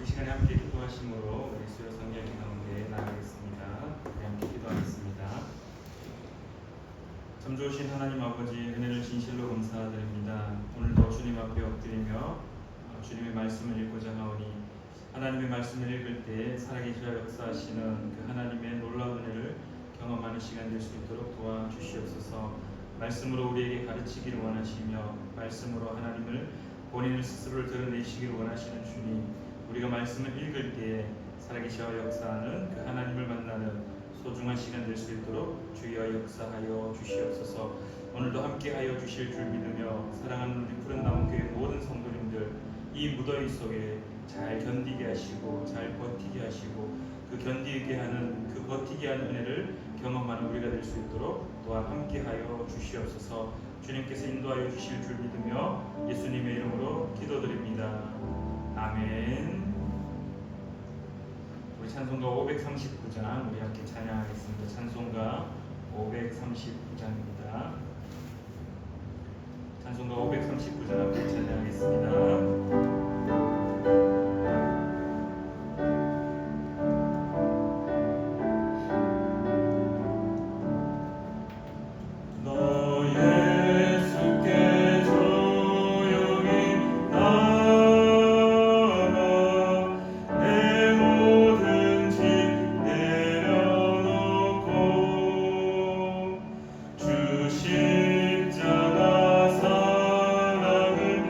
이 시간에 함께 기도하심으로 우리 수요 성령 가운데 나가겠습니다. 우리 함께 기도하겠습니다. 참 좋으신 하나님 아버지, 은혜를 진실로 감사드립니다. 오늘도 주님 앞에 엎드리며 주님의 말씀을 읽고자 하오니, 하나님의 말씀을 읽을 때 살아계시와 역사하시는 그 하나님의 놀라운 은혜를 경험하는 시간 될 수 있도록 도와주시옵소서. 말씀으로 우리에게 가르치기를 원하시며, 말씀으로 하나님을 본인을 스스로를 드러내시기를 원하시는 주님, 우리가 말씀을 읽을 때에 살아계시와 역사하는 그 하나님을 만나는 소중한 시간 될 수 있도록 주여 역사하여 주시옵소서. 오늘도 함께하여 주실 줄 믿으며 사랑하는 우리 푸른나무교회 모든 성도님들, 이 무더위 속에 잘 견디게 하시고 잘 버티게 하시고 그 견디게 하는, 그 버티게 하는 은혜를 경험하는 우리가 될 수 있도록 또한 함께하여 주시옵소서. 주님께서 인도하여 주실 줄 믿으며 예수님의 이름으로 기도드립니다. 아멘. 우리 찬송가 539장 우리 함께 찬양하겠습니다. 찬송가 539장입니다. 찬송가 539장 함께 찬양하겠습니다. 십자가 사랑을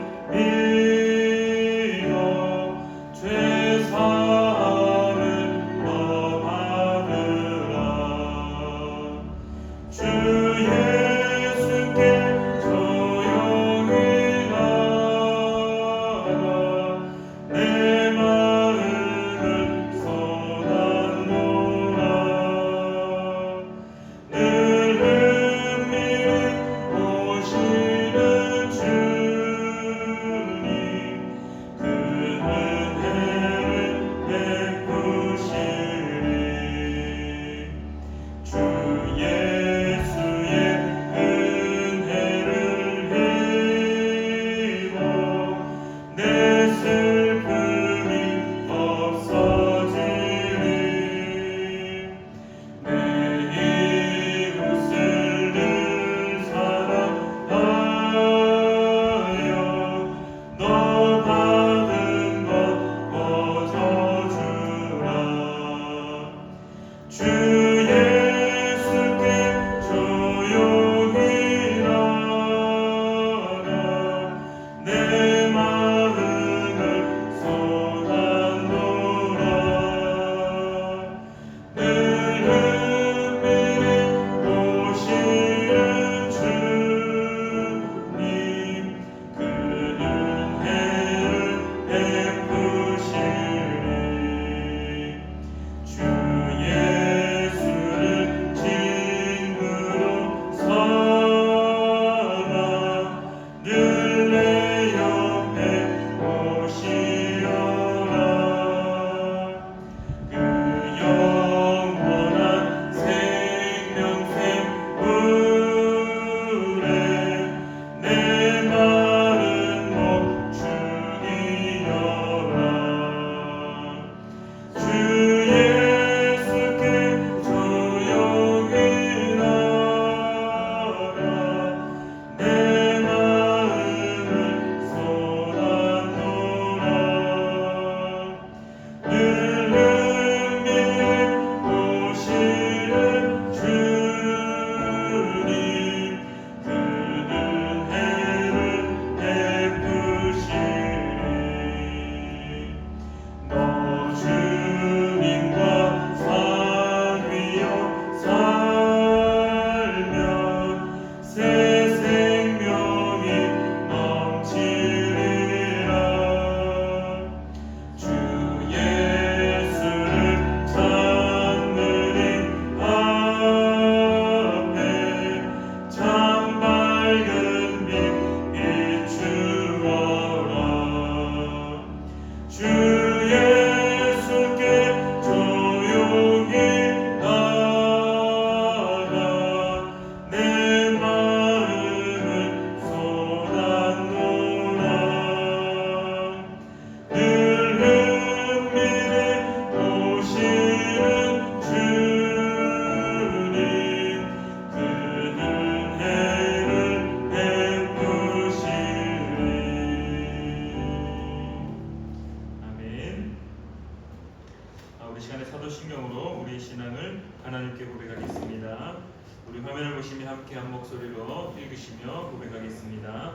목소리로 읽으시며 고백하겠습니다.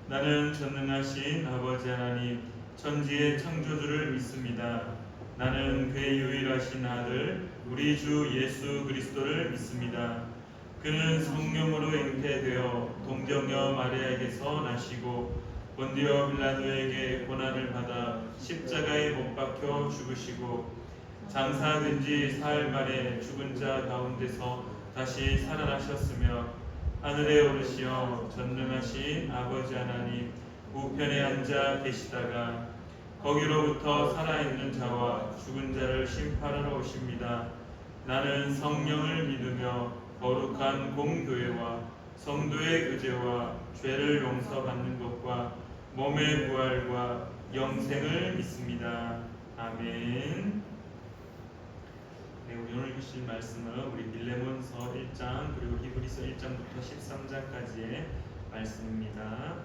나는 전능하신 아버지 하나님 천지의 창조주를 믿습니다. 나는 그의 유일하신 아들 우리 주 예수 그리스도를 믿습니다. 그는 성령으로 잉태되어 동정녀 마리아에게서 나시고 본디오 빌라도에게 고난을 받아 십자가에 못 박혀 죽으시고 장사된 지 사흘 만에 죽은 자 가운데서 다시 살아나셨으며 하늘에 오르시어 전능하신 아버지 하나님 우편에 앉아 계시다가 거기로부터 살아있는 자와 죽은 자를 심판하러 오십니다. 나는 성령을 믿으며 거룩한 공교회와 성도의 교제와 죄를 용서받는 것과 몸의 부활과 영생을 믿습니다. 아멘. 네, 우리 오늘 읽으실 말씀은 우리 빌레몬서 1장 그리고 히브리서 1장부터 13장까지의 말씀입니다.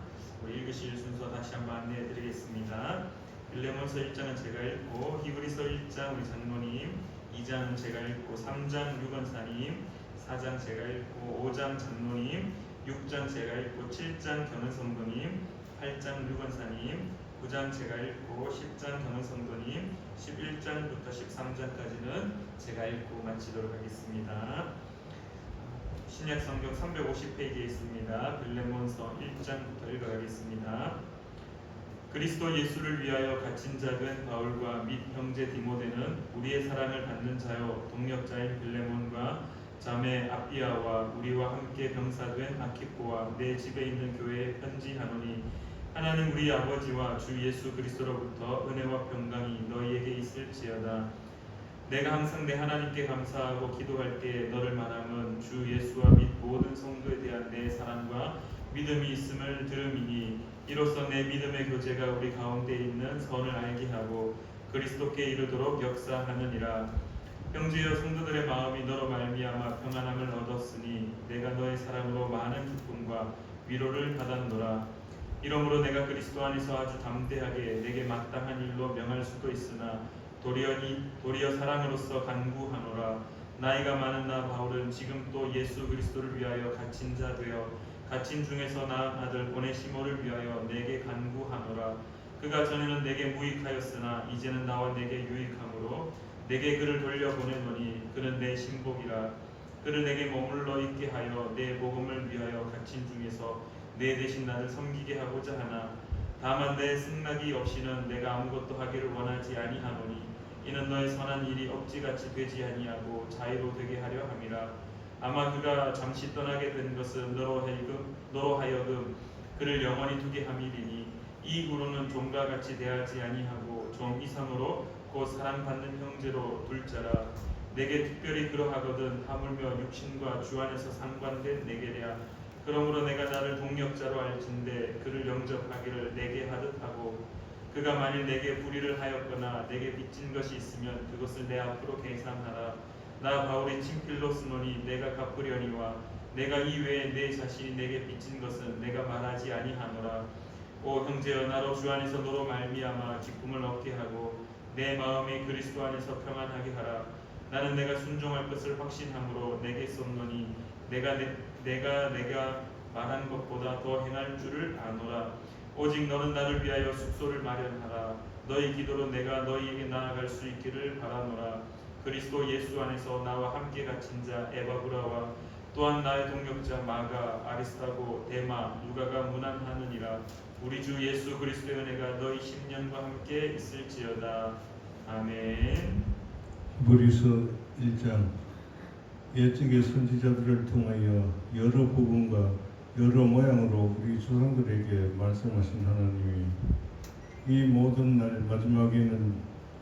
우리 읽으실 순서 다시 한번 안내해 드리겠습니다. 빌레몬서 1장은 제가 읽고 히브리서 1장 우리 장로님, 2장은 제가 읽고 3장 유건사님, 4장 제가 읽고 5장 장로님, 6장 제가 읽고 7장 경은성도님, 8장 유건사님, 9장 제가 읽고 10장 경은성도님, 11장부터 13장까지는 제가 읽고 마치도록 하겠습니다. 신약성경 350페이지에 있습니다. 빌레몬서 1장부터 읽어가겠습니다. 그리스도 예수를 위하여 갇힌 자 된 바울과 및 형제 디모데는 우리의 사랑을 받는 자요 동력자인 빌레몬과 자매 아피아와 우리와 함께 병사된 아키포와 내 집에 있는 교회에 편지하노니 하나님 우리 아버지와 주 예수 그리스도로부터 은혜와 평강이 너희에게 있을지어다. 내가 항상 내 하나님께 감사하고 기도할 때 너를 말함은 주 예수와 및 모든 성도에 대한 내 사랑과 믿음이 있음을 들음이니 이로써 내 믿음의 교제가 우리 가운데 있는 선을 알게 하고 그리스도께 이르도록 역사하느니라. 형제여 성도들의 마음이 너로 말미암아 평안함을 얻었으니 내가 너의 사랑으로 많은 기쁨과 위로를 받았노라. 이러므로 내가 그리스도 안에서 아주 담대하게 내게 마땅한 일로 명할 수도 있으나 도리어 사랑으로서 간구하노라. 나이가 많은 나 바울은 지금 또 예수 그리스도를 위하여 갇힌 자 되어 갇힌 중에서 낳은 아들 오네시모를 위하여 내게 간구하노라. 그가 전에는 내게 무익하였으나 이제는 나와 내게 유익함으로 내게 그를 돌려보내노니 그는 내 신복이라. 그를 내게 머물러 있게 하여 내 복음을 위하여 갇힌 중에서 내 대신 나를 섬기게 하고자 하나 다만 내 승낙이 없이는 내가 아무것도 하기를 원하지 아니하노니 이는 너의 선한 일이 억지같이 되지 아니하고 자유로 되게 하려 함이라. 아마 그가 잠시 떠나게 된 것은 너로 하여금 그를 영원히 두게 함이리니 이 후로는 종과 같이 대하지 아니하고 종 이상으로 곧 사랑받는 형제로 둘 자라. 내게 특별히 그러하거든 하물며 육신과 주 안에서 상관된 내게랴. 그러므로 내가 나를 동력자로 알진대 그를 영접하기를 내게 하듯 하고 그가 만일 내게 불의를 하였거나 내게 빚진 것이 있으면 그것을 내 앞으로 계산하라. 나 바울이 친필로 쓰노니 내가 갚으려니와 내가 이외에 내 자신이 내게 빚진 것은 내가 말하지 아니하노라. 오 형제여 나로 주 안에서 너로 말미암아 기쁨을 얻게 하고 내 마음이 그리스도 안에서 평안하게 하라. 나는 내가 순종할 것을 확신함으로 내게 쏟노니 내가 말한 것보다 더 행할 줄을 아노라. 오직 너는 나를 위하여 숙소를 마련하라. 너희 기도로 내가 너희에게 나아갈 수 있기를 바라노라. 그리스도 예수 안에서 나와 함께 갇힌 자 에바브라와 또한 나의 동력자 마가 아리스타고 데마 누가가 문안하느니라. 우리 주 예수 그리스도의 은혜가 너희 10년과 함께 있을지어다. 아멘. 히브리서 1장 옛적의 선지자들을 통하여 여러 부분과 여러 모양으로 우리 조상들에게 말씀하신 하나님이 이 모든 날 마지막에는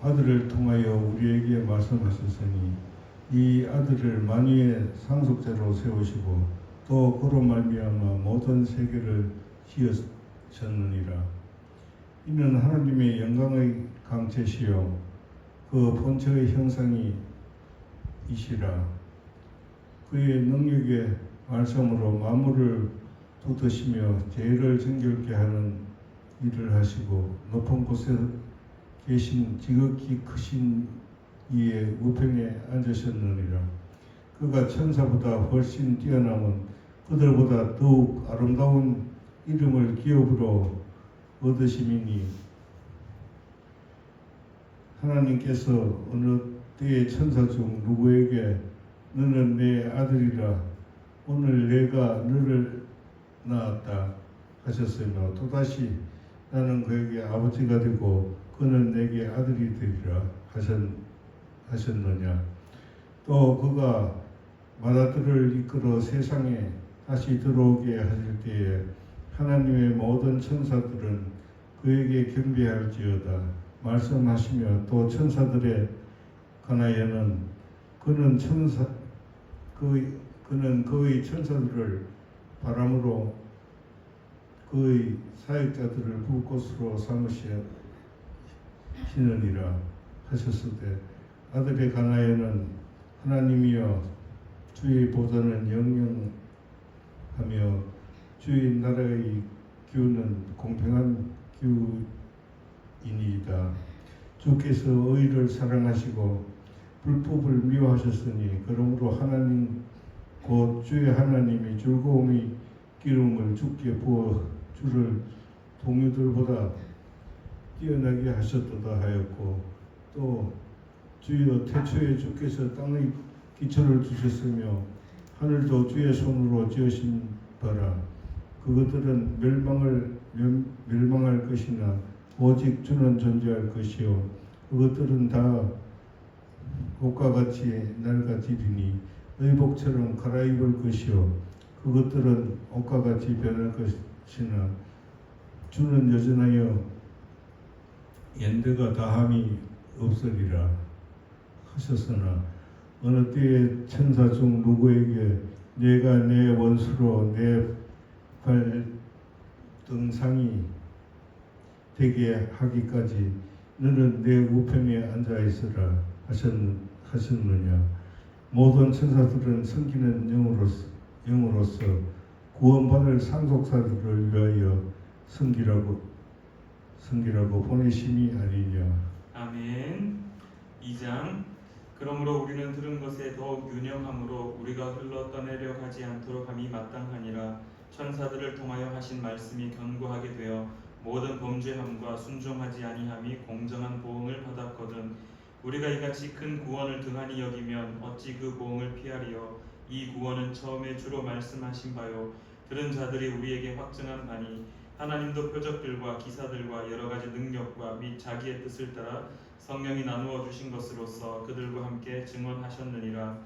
아들을 통하여 우리에게 말씀하셨으니 이 아들을 만유의 상속자로 세우시고 또 그로 말미암아 모든 세계를 지으셨느니라. 이는 하나님의 영광의 강체시요 그 본체의 형상이 이시라. 그의 능력의 말씀으로 만물을 돋으시며 죄를 정결케 하는 일을 하시고 높은 곳에 계신 지극히 크신 이의 우편에 앉으셨느니라. 그가 천사보다 훨씬 뛰어남은 그들보다 더욱 아름다운 이름을 기업으로 얻으심이니 하나님께서 어느 때의 천사 중 누구에게 너는 내 아들이라 오늘 내가 너를 낳았다 하셨으며 또다시 나는 그에게 아버지가 되고 그는 내게 아들이 되리라 하셨느냐. 또 그가 마다들을 이끌어 세상에 다시 들어오게 하실 때에 하나님의 모든 천사들은 그에게 경배할지어다 말씀하시며 또 천사들에 관하여는 그는 그의 천사들을 바람으로 그의 사역자들을 불꽃으로 삼으시느니라 하셨을 때 아들에 관하여는 하나님이여 주의 보좌는 영영하며 주의 나라의 기후는 공평한 기후이니이다. 주께서 의를 사랑하시고 불법을 미워하셨으니 그러므로 하나님 곧 주의 하나님이 즐거움의 기름을 주께 부어 주를 동료들보다 뛰어나게 하셨도다 하였고 또 주여 태초에 주께서 땅의 기초를 두셨으며 하늘도 주의 손으로 지으신 바라 그것들은 멸망할 것이나 오직 주는 존재할 것이요 그것들은 다 옷과 같이 낡아지리니 의복처럼 갈아입을 것이요 그것들은 옷과 같이 변할 것이나 주는 여전하여 연대가 다함이 없으리라 하셨으나 어느 때에 천사 중 누구에게 내가 내 원수로 내 발등상이 되게 하기까지 너는 내 우편에 앉아 있으라 하셨느냐. 모든 천사들은 섬기는 영으로서 구원받을 상속사들을 위하여 섬기라고 보내심이 아니냐. 아멘. 2장. 그러므로 우리는 들은 것에 더욱 유념함으로 우리가 흘러 떠내려 가지 않도록 함이 마땅하니라. 천사들을 통하여 하신 말씀이 견고하게 되어 모든 범죄함과 순종하지 아니함이 공정한 보응을 받았거든. 우리가 이같이 큰 구원을 등한히 여기면 어찌 그 보응을 피하리요. 이 구원은 처음에 주로 말씀하신 바요 들은 자들이 우리에게 확증한 바니 하나님도 표적들과 기사들과 여러 가지 능력과 및 자기의 뜻을 따라 성령이 나누어 주신 것으로서 그들과 함께 증언하셨느니라.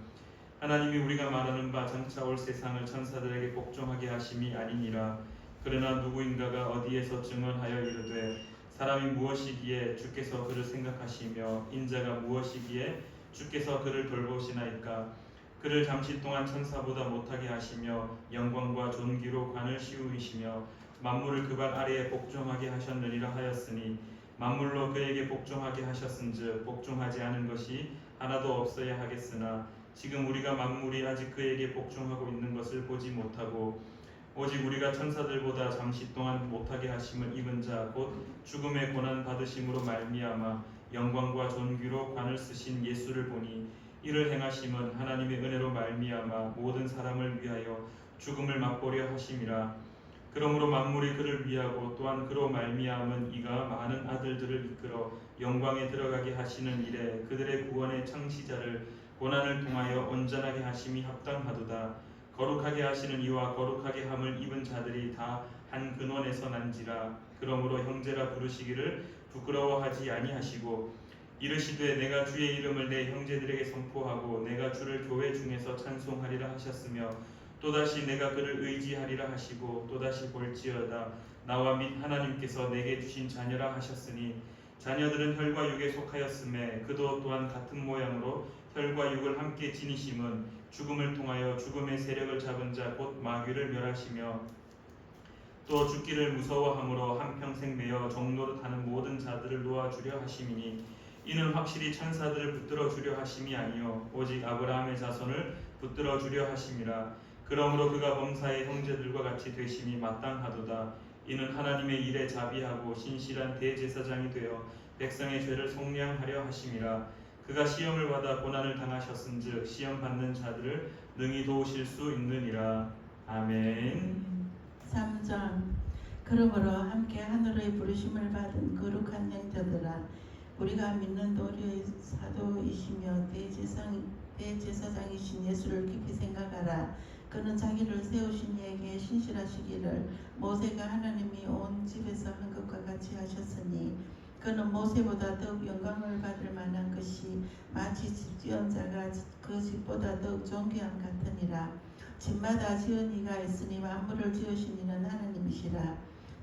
하나님이 우리가 말하는 바 장차 올 세상을 천사들에게 복종하게 하심이 아니니라. 그러나 누구인가가 어디에서 증언하여 이르되 사람이 무엇이기에 주께서 그를 생각하시며 인자가 무엇이기에 주께서 그를 돌보시나이까. 그를 잠시 동안 천사보다 못하게 하시며 영광과 존귀로 관을 씌우시며 만물을 그 발 아래에 복종하게 하셨느니라 하였으니 만물로 그에게 복종하게 하셨은즉 복종하지 않은 것이 하나도 없어야 하겠으나 지금 우리가 만물이 아직 그에게 복종하고 있는 것을 보지 못하고 오직 우리가 천사들보다 잠시 동안 못하게 하심을 입은 자 곧 죽음의 고난 받으심으로 말미암아 영광과 존귀로 관을 쓰신 예수를 보니 이를 행하심은 하나님의 은혜로 말미암아 모든 사람을 위하여 죽음을 맛보려 하심이라. 그러므로 만물이 그를 위하고 또한 그로 말미암은 이가 많은 아들들을 이끌어 영광에 들어가게 하시는 일에 그들의 구원의 창시자를 고난을 통하여 온전하게 하심이 합당하도다. 거룩하게 하시는 이와 거룩하게 함을 입은 자들이 다 한 근원에서 난지라. 그러므로 형제라 부르시기를 부끄러워하지 아니하시고 이르시되 내가 주의 이름을 내 형제들에게 선포하고 내가 주를 교회 중에서 찬송하리라 하셨으며 또다시 내가 그를 의지하리라 하시고 또다시 볼지어다 나와 및 하나님께서 내게 주신 자녀라 하셨으니 자녀들은 혈과 육에 속하였음에 그도 또한 같은 모양으로 혈과 육을 함께 지니심은 죽음을 통하여 죽음의 세력을 잡은 자 곧 마귀를 멸하시며 또 죽기를 무서워함으로 한평생 매여 종노릇하는 모든 자들을 놓아주려 하심이니 이는 확실히 천사들을 붙들어 주려 하심이 아니요 오직 아브라함의 자손을 붙들어 주려 하심이라. 그러므로 그가 범사의 형제들과 같이 되심이 마땅하도다. 이는 하나님의 일에 자비하고 신실한 대제사장이 되어 백성의 죄를 속량하려 하심이라. 그가 시험을 받아 고난을 당하셨은즉 시험 받는 자들을 능히 도우실 수 있느니라. 아멘. 3장. 그러므로 함께 하늘의 부르심을 받은 거룩한 형제들아, 우리가 믿는 도리의 사도이시며 대제사장이신 예수를 깊이 생각하라. 그는 자기를 세우신 이에게 신실하시기를 모세가 하나님이 온 집에서 한 것과 같이 하셨으니, 그는 모세보다 더욱 영광을 받을 만한 것이 마치 집 지은 자가 그 집보다 더욱 존귀함 같으니라. 집마다 지은 이가 있으니 만물을 지으신 이는 하나님이시라.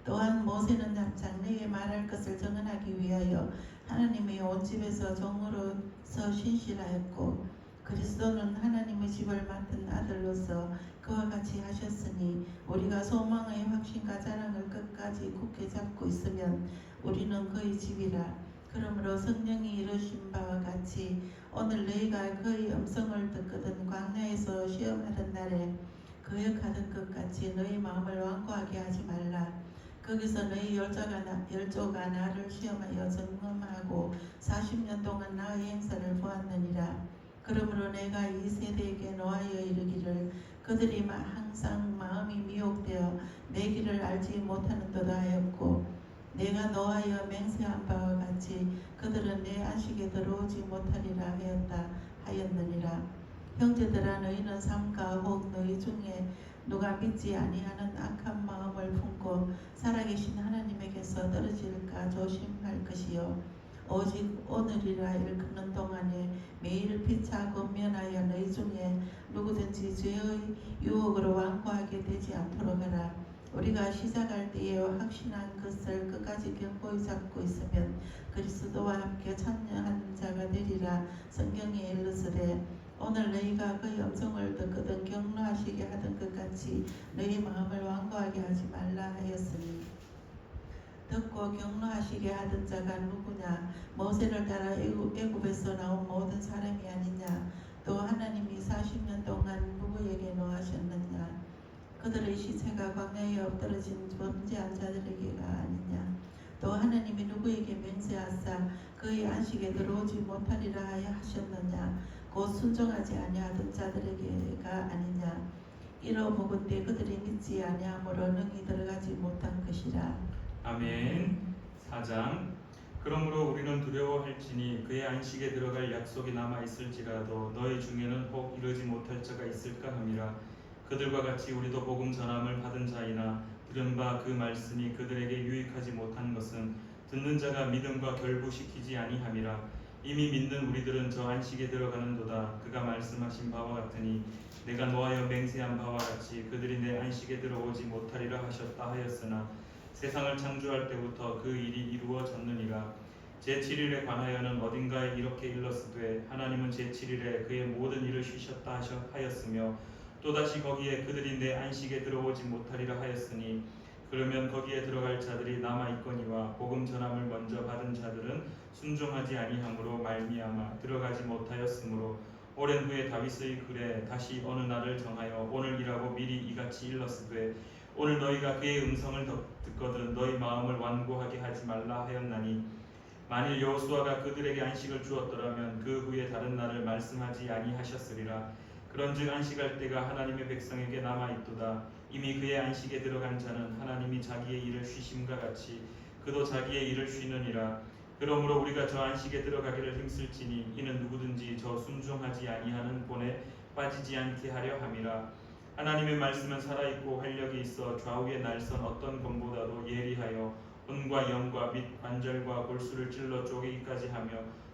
또한 모세는 장래에 말할 것을 정언하기 위하여 하나님의 온 집에서 종으로서 신실하였고, 그리스도는 하나님의 집을 맡은 아들로서 그와 같이 하셨으니, 우리가 소망의 확신과 자랑을 끝까지 굳게 잡고 있으면 우리는 그의 집이라. 그러므로 성령이 이르신 바와 같이 오늘 너희가 그의 음성을 듣거든 광야에서 시험하던 날에 거역하던 것 같이 너희 마음을 완고하게 하지 말라. 거기서 너희 열조가 나를 시험하여 점검하고 40년 동안 나의 행사를 보았느니라. 그러므로 내가 이 세대에게 노하여 이르기를 그들이 항상 마음이 미혹되어 내 길을 알지 못하는도다 하였고, 내가 노하여 맹세한 바와 같이 그들은 내 안식에 들어오지 못하리라 하였느니라. 형제들아, 너희는 삼가 혹 너희 중에 누가 믿지 아니하는 악한 마음을 품고 살아계신 하나님에게서 떨어질까 조심할 것이요, 오직 오늘이라 일컫는 동안에 매일 피차 권면하여 너희 중에 누구든지 죄의 유혹으로 완고하게 되지 않도록 하라. 우리가 시작할 때에 확신한 것을 끝까지 견고히 잡고 있으면 그리스도와 함께 참여한 자가 되리라. 성경에 일러스되 오늘 너희가 그의 음성을 듣거든 격노하시게 하던 것 같이 너희 마음을 완고하게 하지 말라 하였으니, 듣고 격노하시게 하던 자가 누구냐? 모세를 따라 애굽에서 나온 모든 사람이 아니냐? 또 하나님이 40년 동안 누구에게 노하셨느냐? 그들의 시체가 광야에 엎드러진 범죄한 자들에게가 아니냐? 또 하나님이 누구에게 맹세하사 그의 안식에 들어오지 못하리라 하셨느냐? 곧 순종하지 아니하던 자들에게가 아니냐? 이러보건대 그들이 믿지 아니하므로 능히 들어가지 못한 것이라. 아멘. 4장. 그러므로 우리는 두려워할지니 그의 안식에 들어갈 약속이 남아 있을지라도 너희 중에는 혹 이르지 못할 자가 있을까 함이라. 그들과 같이 우리도 복음 전함을 받은 자이나 들은 바 그 말씀이 그들에게 유익하지 못한 것은 듣는 자가 믿음과 결부시키지 아니함이라. 이미 믿는 우리들은 저 안식에 들어가는도다. 그가 말씀하신 바와 같으니 내가 노하여 맹세한 바와 같이 그들이 내 안식에 들어오지 못하리라 하셨다 하였으나 세상을 창조할 때부터 그 일이 이루어졌느니라. 제7일에 관하여는 어딘가에 이렇게 일렀으되 하나님은 제7일에 그의 모든 일을 쉬셨다 하였으며 또다시 거기에 그들이 내 안식에 들어오지 못하리라 하였으니, 그러면 거기에 들어갈 자들이 남아있거니와 복음 전함을 먼저 받은 자들은 순종하지 아니함으로 말미암아 들어가지 못하였으므로 오랜 후에 다윗의 글에 다시 어느 날을 정하여 오늘이라고 미리 이같이 일렀으되 오늘 너희가 그의 음성을 듣거든 너희 마음을 완고하게 하지 말라 하였나니, 만일 여호수아가 그들에게 안식을 주었더라면 그 후에 다른 날을 말씀하지 아니하셨으리라. 그런즉 안식할 때가 하나님의 백성에게 남아있도다. 이미 그의 안식에 들어간 자는 하나님이 자기의 일을 쉬심과 같이 그도 자기의 일을 쉬느니라. 그러므로 우리가 저 안식에 들어가기를 힘쓸지니 이는 누구든지 저 순종하지 아니하는 본에 빠지지 않게 하려 함이라. 하나님의 말씀은 살아있고 활력이 있어 좌우의 날선 어떤 검보다도 예리하여 혼과 영과 및 관절과 골수를 찔러 쪼개기까지 하며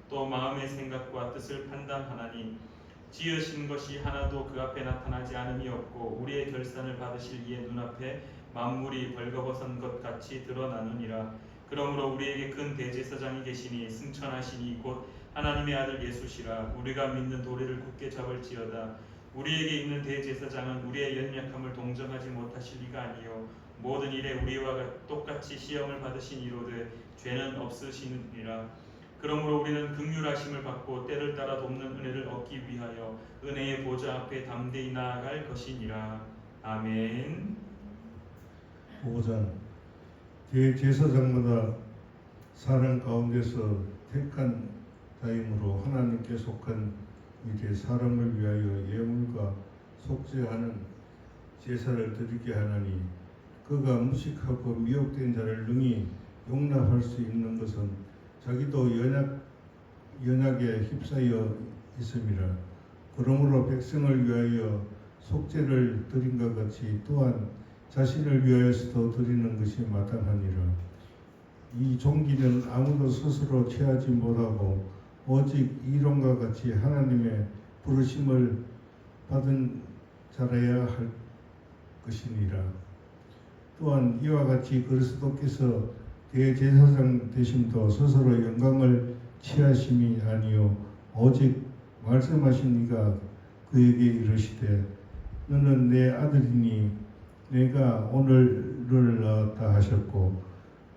또 마음의 생각과 뜻을 판단하나니, 지으신 것이 하나도 그 앞에 나타나지 않음이 없고 우리의 결산을 받으실 이의 눈앞에 만물이 벌거벗은 것 같이 드러나느니라. 그러므로 우리에게 큰 대제사장이 계시니 승천하시니 곧 하나님의 아들 예수시라. 우리가 믿는 도리를 굳게 잡을지어다. 우리에게 있는 대제사장은 우리의 연약함을 동정하지 못하실 리가 아니요 모든 일에 우리와 똑같이 시험을 받으신 이로되 죄는 없으시느니라. 그러므로 우리는 긍휼하심을 받고 때를 따라 돕는 은혜를 얻기 위하여 은혜의 보좌 앞에 담대히 나아갈 것이니라. 아멘. 5장. 대제사장마다 사람 가운데서 택한 자이므로 하나님께 속한 이제 사람을 위하여 예물과 속죄하는 제사를 드리게 하나니 그가 무식하고 미혹된 자를 능히 용납할 수 있는 것은 자기도 연약에 휩싸여 있음이라. 그러므로 백성을 위하여 속죄를 드린 것 같이 또한 자신을 위하여서도 드리는 것이 마땅하니라. 이 종기는 아무도 스스로 취하지 못하고 오직 이론과 같이 하나님의 부르심을 받은 자라야 할 것이니라. 또한 이와 같이 그리스도께서 대제사장 되심도 스스로 영광을 취하심이 아니요 오직 말씀하신 이가 그에게 이르시되 너는 내 아들이니 내가 오늘을 낳았다 하셨고,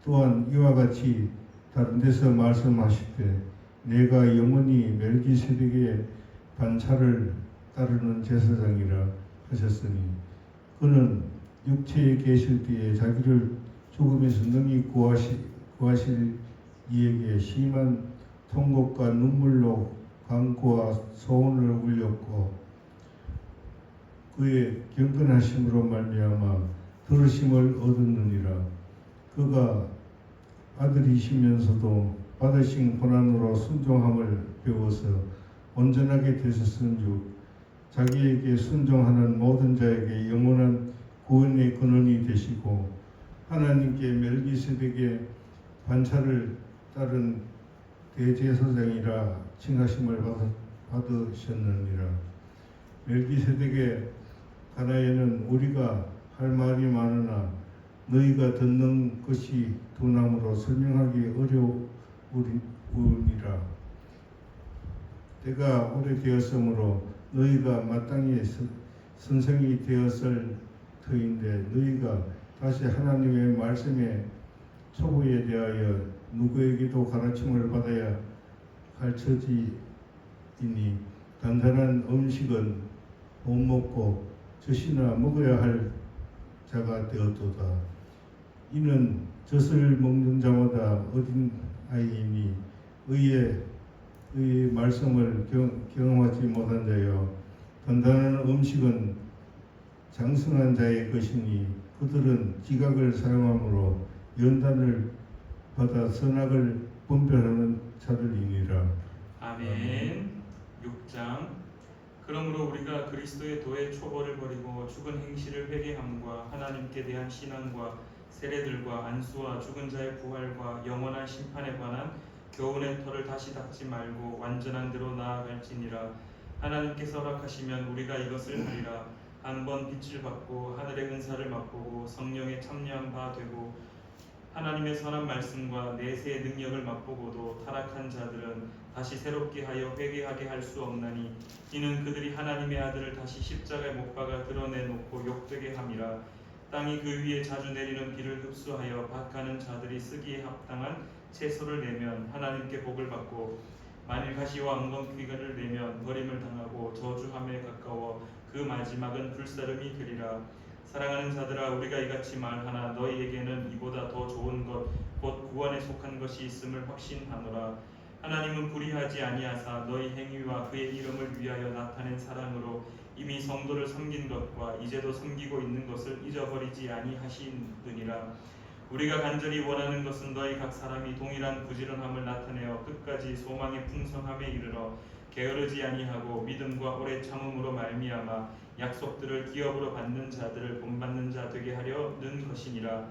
또한 이와 같이 다른 데서 말씀하시되 내가 영원히 멜기세덱의 반차를 따르는 제사장이라 하셨으니 그는 육체에 계실 때에 자기를 죽음에서 능히 구하실 이에게 심한 통곡과 눈물로 간구와 소원을 울렸고 그의 경건하심으로 말미암아 들으심을 얻었느니라. 그가 아들이시면서도 받으신 고난으로 순종함을 배워서 온전하게 되셨은즉 자기에게 순종하는 모든 자에게 영원한 구원의 근원이 되시고 하나님께 멜기세덱의 반차를 따른 대제사장이라 칭하심을 받으셨느니라. 멜기세덱의 가나에는 우리가 할 말이 많으나 너희가 듣는 것이 둔함으로 설명하기 어려우니라. 때가 오래되었으므로 너희가 마땅히 선생이 되었을 터인데 너희가 다시 하나님의 말씀의 초보에 대하여 누구에게도 가르침을 받아야 할 처지이니 단단한 음식은 못 먹고 젖이나 먹어야 할 자가 되었도다. 이는 젖을 먹는 자마다 어린 아이이니 의의 말씀을 경험하지 못한 자여 단단한 음식은 장성한 자의 것이니 그들은 지각을 사용함으로 연단을 받아 선악을 분별하는 자들이니라. 아멘. 6장. 그러므로 우리가 그리스도의 도의 초보를 버리고 죽은 행실을 회개함과 하나님께 대한 신앙과 세례들과 안수와 죽은 자의 부활과 영원한 심판에 관한 교훈의 털을 다시 닦지 말고 완전한 대로 나아갈지니라. 하나님께서 허락하시면 우리가 이것을 하리라. 한번 빛을 받고 하늘의 은사를 맛보고 성령에 참여한 바 되고 하나님의 선한 말씀과 내세의 능력을 맛보고도 타락한 자들은 다시 새롭게 하여 회개하게 할 수 없나니 이는 그들이 하나님의 아들을 다시 십자가에 못 박아 드러내놓고 욕되게 함이라. 땅이 그 위에 자주 내리는 비를 흡수하여 밭가는 자들이 쓰기에 합당한 채소를 내면 하나님께 복을 받고 만일 가시와 엉겅퀴를 내면 버림을 당하고 저주함에 가까워 그 마지막은 불사름이 되리라. 사랑하는 자들아 우리가 이같이 말하나 너희에게는 이보다 더 좋은 것 곧 구원에 속한 것이 있음을 확신하노라. 하나님은 불의하지 아니하사 너희 행위와 그의 이름을 위하여 나타낸 사랑으로 이미 성도를 섬긴 것과 이제도 섬기고 있는 것을 잊어버리지 아니하시느니라. 우리가 간절히 원하는 것은 너희 각 사람이 동일한 부지런함을 나타내어 끝까지 소망의 풍성함에 이르러 게으르지 아니하고 믿음과 오래 참음으로 말미암아 약속들을 기업으로 받는 자들을 본받는 자 되게 하려는 것이니라.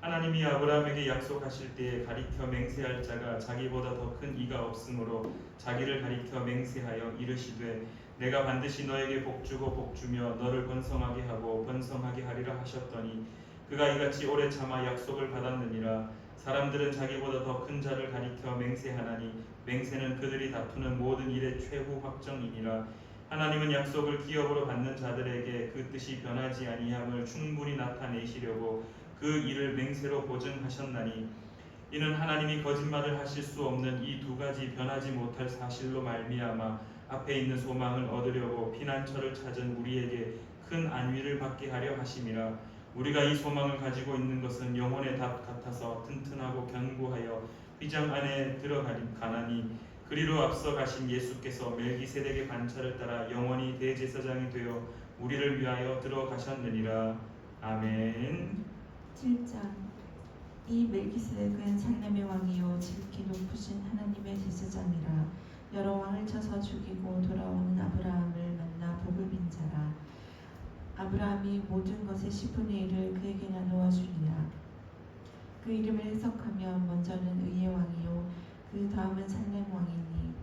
하나님이 아브라함에게 약속하실 때에 가리켜 맹세할 자가 자기보다 더 큰 이가 없으므로 자기를 가리켜 맹세하여 이르시되 내가 반드시 너에게 복주고 복주며 너를 번성하게 하고 번성하게 하리라 하셨더니 그가 이같이 오래 참아 약속을 받았느니라. 사람들은 자기보다 더 큰 자를 가리켜 맹세하나니 맹세는 그들이 다투는 모든 일의 최후 확정이니라. 하나님은 약속을 기업으로 받는 자들에게 그 뜻이 변하지 아니함을 충분히 나타내시려고 그 일을 맹세로 보증하셨나니 이는 하나님이 거짓말을 하실 수 없는 이 두 가지 변하지 못할 사실로 말미암아 앞에 있는 소망을 얻으려고 피난처를 찾은 우리에게 큰 안위를 받게 하려 하심이라. 우리가 이 소망을 가지고 있는 것은 영혼의 답 같아서 튼튼하고 견고하여 휘장 안에 들어가나니 그리로 앞서 가신 예수께서 멜기세덱의 반차를 따라 영원히 대제사장이 되어 우리를 위하여 들어가셨느니라. 아멘. 7장. 이 멜기스덱은 살렘의 왕이요 지극히 높으신 하나님의 제사장이라. 여러 왕을 쳐서 죽이고 돌아오는 아브라함을 만나 복을 빈 자라. 아브라함이 모든 것의 10분의 1을 그에게 나누어 주리라. 그 이름을 해석하면 먼저는 의의 왕이요 그 다음은 살렘 왕이니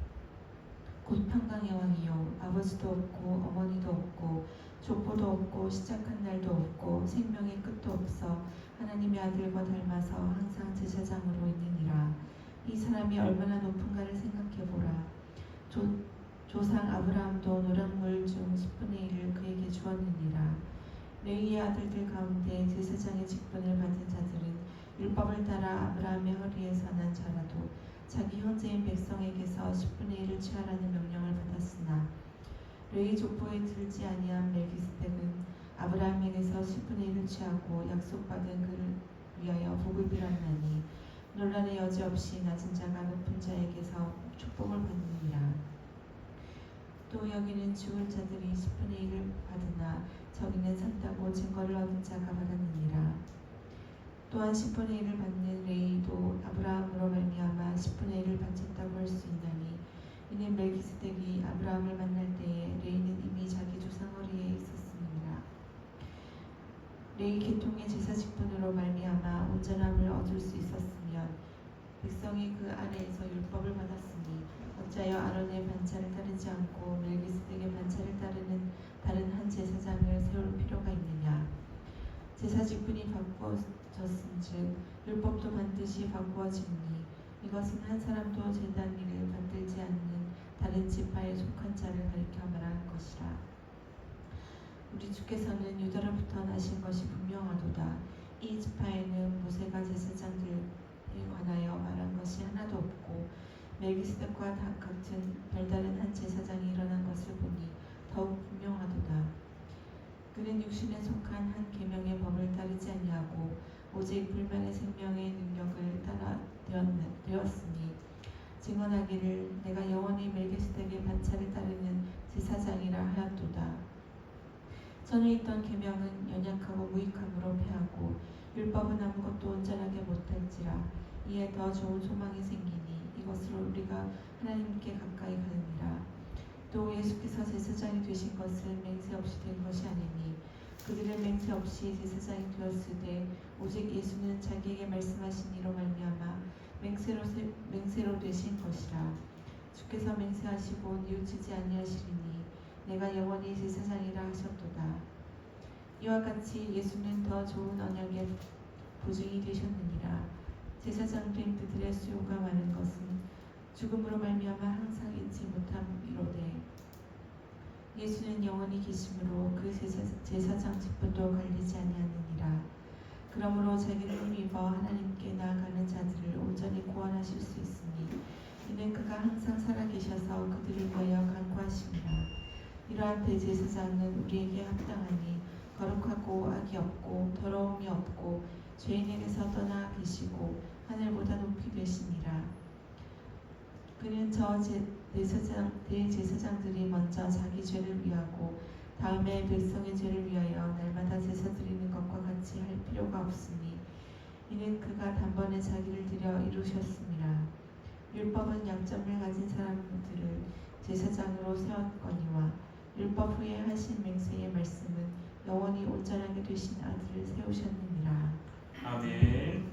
곧 평강의 왕이요 아버지도 없고 어머니도 없고 족보도 없고 시작한 날도 없고 생명의 끝도 없어 하나님의 아들과 닮아서 항상 제사장으로 있느니라. 이 사람이 얼마나 높은가를 생각해보라. 조상 아브라함도 노략물 중 10분의 1을 그에게 주었느니라. 레위의 아들들 가운데 제사장의 직분을 받은 자들은 율법을 따라 아브라함의 허리에서 난 자라도 자기 형제인 백성에게서 10분의 1을 취하라는 명령을 받았으나 레위 족보에 들지 아니한 멜기스덱은 아브라함에게서 10분의 1을 취하고 약속받은 그를 위하여 복을 빌었나니 논란의 여지 없이 낮은 자가 높은 자에게서 축복을 받느니라. 또 여기는 죽은 자들이 10분의 1을 받으나 저기는 산다고 증거를 얻은 자가 받았느니라. 또한 10분의 1을 받는 레이도 아브라함으로 말미암아 10분의 1을 바쳤다고 할 수 있나니 이는 멜기스덱이 아브라함을 만날 때에 레이는 이미 자기 조상 허리에 있었음이니라. 레이 계통의 제사 직분으로 말미암아 온전함을 얻을 수 있었으면 백성이 그 아래에서 율법을 받았으니 어찌하여 아론의 반차를 따르지 않고 멜기스덱의 반차를 따르는 다른 한 제사장을 세울 필요가 있느냐. 제사 직분이 바꾸어졌은즉 율법도 반드시 바꾸어지니 이것은 한 사람도 제단 일을 만들지 않는 다른 지파에 속한 자를 가리켜 말하는 것이라. 우리 주께서는 유다로부터 나신 것이 분명하도다. 이 지파에는 모세가 제사장들에 관하여 말한 것이 하나도 없고 멜기스덱과 같은 별다른 한 제사장이 일어난 것을 보니 더욱 분명하도다. 그는 육신에 속한 한 계명의 법을 따르지 아니하고 오직 불멸의 생명의 능력을 따라 되었으니 증언하기를 내가 영원히 멜기스덱의 반차를 따르는 제사장이라 하였도다. 전에 있던 계명은 연약하고 무익함으로 패하고 율법은 아무것도 온전하게 못할지라. 이에 더 좋은 소망이 생기니 이것으로 우리가 하나님께 가까이 가느니라. 또 예수께서 제사장이 되신 것은 맹세 없이 된 것이 아니니 그들은 맹세 없이 제사장이 되었으되 오직 예수는 자기에게 말씀하신 이로 말미암아 맹세로 되신 것이라. 주께서 맹세하시고 뉘우치지 아니하시리니 내가 영원히 제사장이라 하셨도다. 이와 같이 예수는 더 좋은 언약의 보증이 되셨느니라. 제사장 된 그들의 수요가 많은 것은 죽음으로 말미암아 항상 잊지 못함이로되 예수는 영원히 계심으로 그 제사장 직분도 갈리지 아니하느니라. 그러므로 자기를 힘입어 하나님께 나아가는 자들을 온전히 구원하실 수 있으니 이는 그가 항상 살아계셔서 그들을 위하여 간구하심이라. 이러한 대제사장은 우리에게 합당하니 거룩하고 악이 없고 더러움이 없고 죄인에게서 떠나 계시고 하늘보다 높이 되시니라. 그는 저 대제사장들이 먼저 자기 죄를 위하고 다음에 백성의 죄를 위하여 날마다 제사 드리는 것과 같이 할 필요가 없으니 이는 그가 단번에 자기를 드려 이루셨음이라. 율법은 약점을 가진 사람들을 제사장으로 세웠거니와 율법 후에 하신 맹세의 말씀은 영원히 온전하게 되신 아들을 세우셨느니라. 아멘.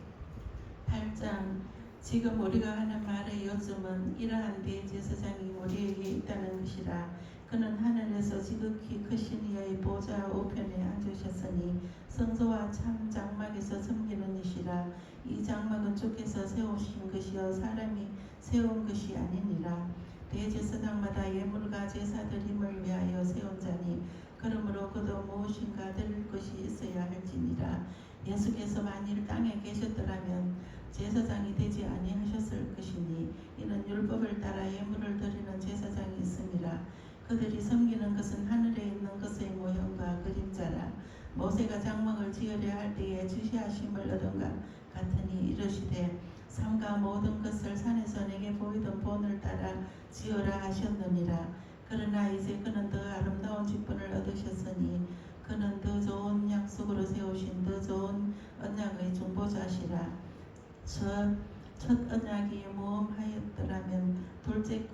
8장. 지금 우리가 하는 말의 요점은 이러한 대제사장이 우리에게 있다는 것이라. 그는 하늘에서 지극히 크신 이의 보좌 우편에 앉으셨으니 성소와 참 장막에서 섬기는 이시라. 이 장막은 주께서 세우신 것이요 사람이 세운 것이 아니니라. 대제사장마다 예물과 제사 드림을 위하여 세운 자니 그러므로 그도 무엇인가 드릴 것이 있어야 할지니라. 예수께서 만일 땅에 계셨더라면 제사장이 되지 아니하셨을 것이니 이는 율법을 따라 예물을 드리는 제사장이 있음이라. 그들이 섬기는 것은 하늘에 있는 것의 모형과 그림자라. 모세가 장막을 지으려 할 때에 지시하심을 얻은 것 같으니 이르시되 삼가 모든 것을 산에서 내게 보이던 본을 따라 지으라 하셨느니라. 그러나 이제 그는 더 아름다운 직분을 얻으셨으니 그는 더 좋은 약속으로 세우신 더 좋은 언약의 중보자시라. 첫 언약이 모험하였더라면 둘째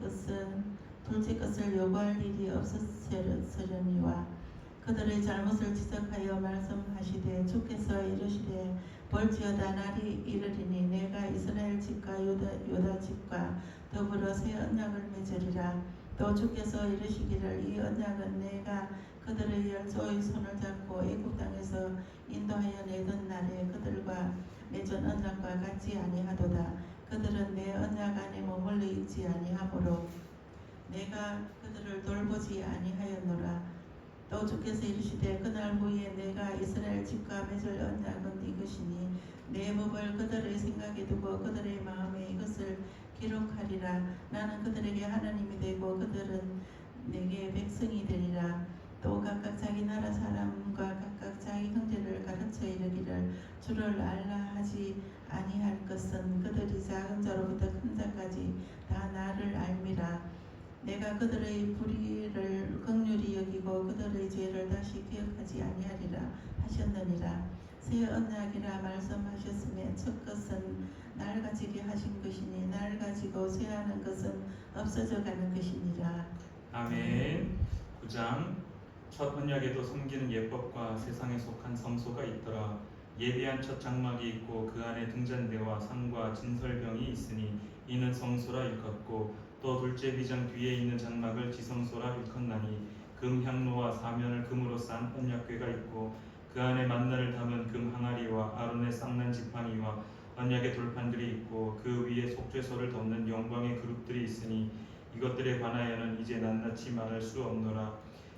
것을 요구할 일이 없었으려니와 그들의 잘못을 지적하여 말씀하시되 주께서 이르시되 볼지어다 날이 이르리니 내가 이스라엘 집과 유다 집과 더불어 새 언약을 맺으리라. 또 주께서 이르시기를 이 언약은 내가 그들의 열조의 손을 잡고 애굽 땅에서 인도하여 내던 날에 그들과 맺은 언약과 같지 아니하도다. 그들은 내 언약 안에 머물러 있지 아니하므로 내가 그들을 돌보지 아니하였노라. 또 주께서 이르시되 그날 후에 내가 이스라엘 집과 맺을 언약은 이것이니 내 법을 그들의 생각에 두고 그들의 마음에 이것을 기록하리라. 나는 그들에게 하나님이 되고 그들은 내게 백성이 되리라. 또 각각 자기 나라 사람과 각각 자기 형제를 가르쳐 이르기를 주를 알라 하지 아니할 것은 그들이 작은 자로부터 큰 자까지 다 나를 알미라. 내가 그들의 불의를 긍휼히 여기고 그들의 죄를 다시 기억하지 아니하리라 하셨느니라. 새 언약이라 말씀하셨음에 첫 것은 낡아지게 하신 것이니 낡아지고 쇠하는 것은 없어져 가는 것이니라. 아멘. 9장. 첫 언약에도 섬기는 예법과 세상에 속한 성소가 있더라. 예비한 첫 장막이 있고 그 안에 등잔대와 상과 진설병이 있으니 이는 성소라 일컫고 또 둘째 비장 뒤에 있는 장막을 지성소라 일컫나니 금 향로와 사면을 금으로 싼 언약궤가 있고 그 안에 만나를 담은 금 항아리와 아론의 쌍난 지팡이와 언약의 돌판들이 있고 그 위에 속죄소를 덮는 영광의 그룹들이 있으니 이것들에 관하여는 이제 낱낱이 말할 수 없노라.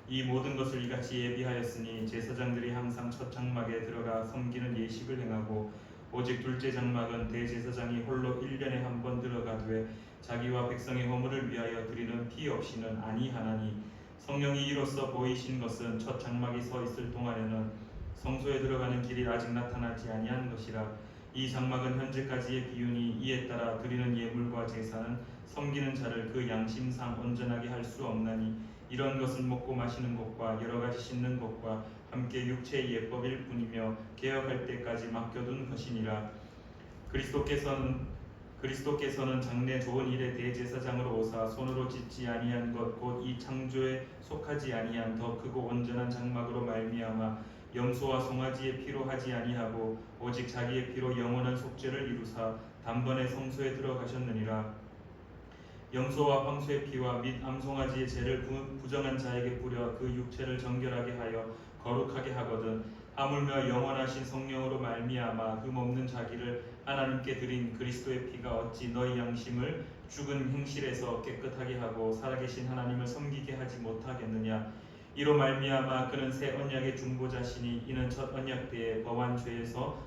이 모든 것을 이같이 예비하였으니 제사장들이 항상 첫 장막에 들어가 섬기는 예식을 행하고 오직 둘째 장막은 대제사장이 홀로 1년에 한 번 들어가되 자기와 백성의 허물을 위하여 드리는 피 없이는 아니하나니 성령이 이로써 보이신 것은 첫 장막이 서 있을 동안에는 성소에 들어가는 길이 아직 나타나지 아니한 것이라. 이 장막은 현재까지의 비유니 이에 따라 드리는 예물과 제사는 섬기는 자를 그 양심상 온전하게 할 수 없나니 이런 것은 먹고 마시는 것과 여러 가지 씻는 것과 함께 육체의 예법일 뿐이며 개혁할 때까지 맡겨둔 것이니라. 그리스도께서는 장래 좋은 일의 대제사장으로 오사 손으로 짓지 아니한 것 곧 이 창조에 속하지 아니한 더 크고 온전한 장막으로 말미암아 염소와 송아지의 피로 하지 아니하고 오직 자기의 피로 영원한 속죄를 이루사 단번에 성소에 들어가셨느니라. 염소와 황소의 피와 및 암송아지의 죄를 부정한 자에게 뿌려 그 육체를 정결하게 하여 거룩하게 하거든 하물며 영원하신 성령으로 말미암아 흠없는 자기를 하나님께 드린 그리스도의 피가 어찌 너희 양심을 죽은 행실에서 깨끗하게 하고 살아계신 하나님을 섬기게 하지 못하겠느냐. 이로 말미암아 그는 새 언약의 중보자시니 이는 첫 언약 때에 범한 죄에서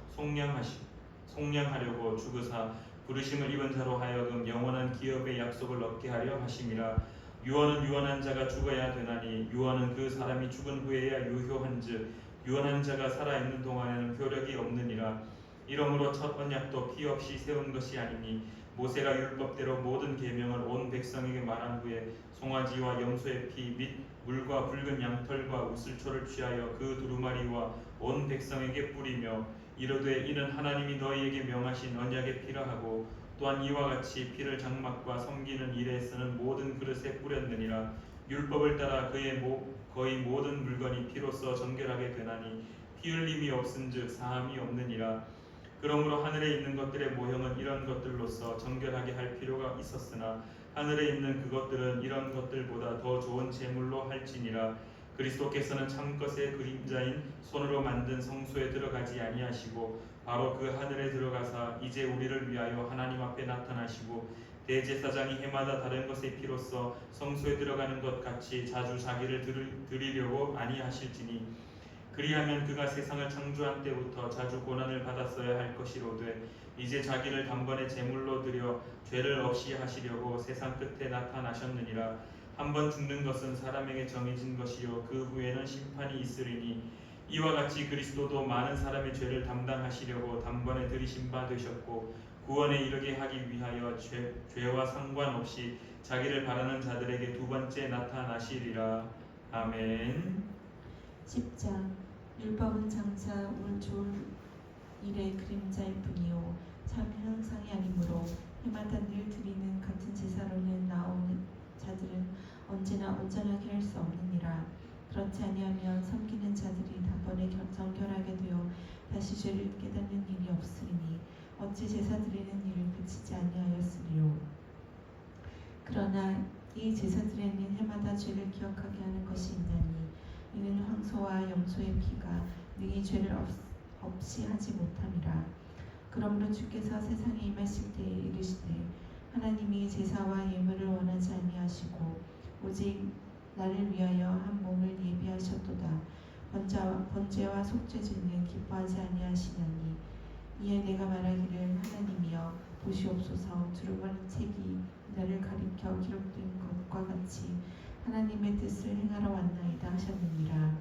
속량하려고 죽으사 부르심을 입은 자로 하여금 영원한 기업의 약속을 얻게 하려 하심이라. 유언은 유언한 자가 죽어야 되나니 유언은 그 사람이 죽은 후에야 유효한즉 유언한 자가 살아있는 동안에는 효력이 없느니라. 이러므로 첫 언약도 피 없이 세운 것이 아니니 모세가 율법대로 모든 계명을 온 백성에게 말한 후에 송아지와 염소의 피 및 물과 붉은 양털과 우슬초를 취하여 그 두루마리와 온 백성에게 뿌리며 이르되 이는 하나님이 너희에게 명하신 언약의 피라 하고 또한 이와 같이 피를 장막과 섬기는 일에 쓰는 모든 그릇에 뿌렸느니라. 율법을 따라 거의 모든 물건이 피로써 정결하게 되나니 피 흘림이 없은즉 사함이 없느니라. 그러므로 하늘에 있는 것들의 모형은 이런 것들로서 정결하게 할 필요가 있었으나 하늘에 있는 그것들은 이런 것들보다 더 좋은 제물로 할지니라. 그리스도께서는 참것의 그림자인 손으로 만든 성소에 들어가지 아니하시고 바로 그 하늘에 들어가사 이제 우리를 위하여 하나님 앞에 나타나시고 대제사장이 해마다 다른 것의 피로써 성소에 들어가는 것 같이 자주 자기를 드리려고 아니하실지니 그리하면 그가 세상을 창조한 때부터 자주 고난을 받았어야 할 것이로되 이제 자기를 단번에 제물로 드려 죄를 없이 하시려고 세상 끝에 나타나셨느니라. 한번 죽는 것은 사람에게 정해진 것이요 그 후에는 심판이 있으리니 이와 같이 그리스도도 많은 사람의 죄를 담당하시려고 단번에 들이신 바 되셨고 구원에 이르게 하기 위하여 죄와 상관없이 자기를 바라는 자들에게 두 번째 나타나시리라. 아멘. 10장 율법은 장차 올 좋을 일의 그림자일 뿐이요 참 형상이 아니므로 해마다 늘 드리는 같은 제사로는 나오는 자들은 언제나 온전하게 할 수 없느니라. 그렇지 아니하면 섬기는 자들이 단번에 정결하게 되어 다시 죄를 깨닫는 일이 없으리니 어찌 제사 드리는 일을 그치지 아니하였으리요. 그러나 이 제사들에는 해마다 죄를 기억하게 하는 것이 있나니 이는 황소와 염소의 피가 능히 죄를 없이 하지 못함이라. 그러므로 주께서 세상에 임하실 때에 이르시되 하나님이 제사와 예물을 원하지 아니하시고 오직 나를 위하여 한 몸을 예비하셨도다. 번제와 속죄제는 기뻐하지 아니하시나니 이에 내가 말하기를 하나님이여 보시옵소서 두루마리 책이 나를 가리켜 기록된 것과 같이 하나님의 뜻을 행하러 왔나이다 하셨느니라.